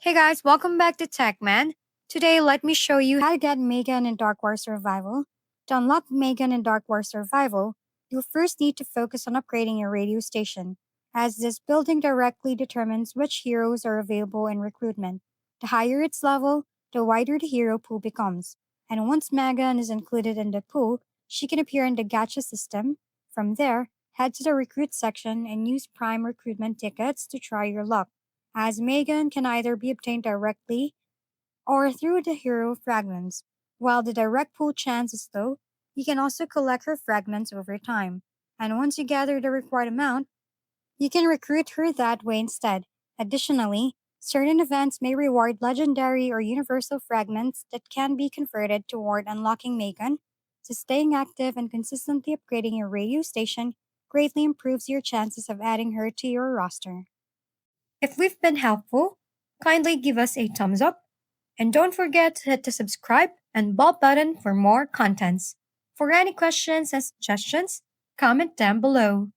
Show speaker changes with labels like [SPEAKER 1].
[SPEAKER 1] Hey guys, welcome back to Tech Man. Today, let me show you how to get Megan in Dark War Survival. To unlock Megan in Dark War Survival, you'll first need to focus on upgrading your radio station, as this building directly determines which heroes are available in recruitment. The higher its level, the wider the hero pool becomes. And once Megan is included in the pool, she can appear in the gacha system. From there, head to the recruit section and use Prime recruitment tickets to try your luck, as Megan can either be obtained directly or through the hero fragments. While the direct pull chance is low, you can also collect her fragments over time. And once you gather the required amount, you can recruit her that way instead. Additionally, certain events may reward legendary or universal fragments that can be converted toward unlocking Megan, so staying active and consistently upgrading your radio station greatly improves your chances of adding her to your roster. If we've been helpful, kindly give us a thumbs up and don't forget to hit the subscribe and bell button for more contents. For any questions and suggestions, comment down below.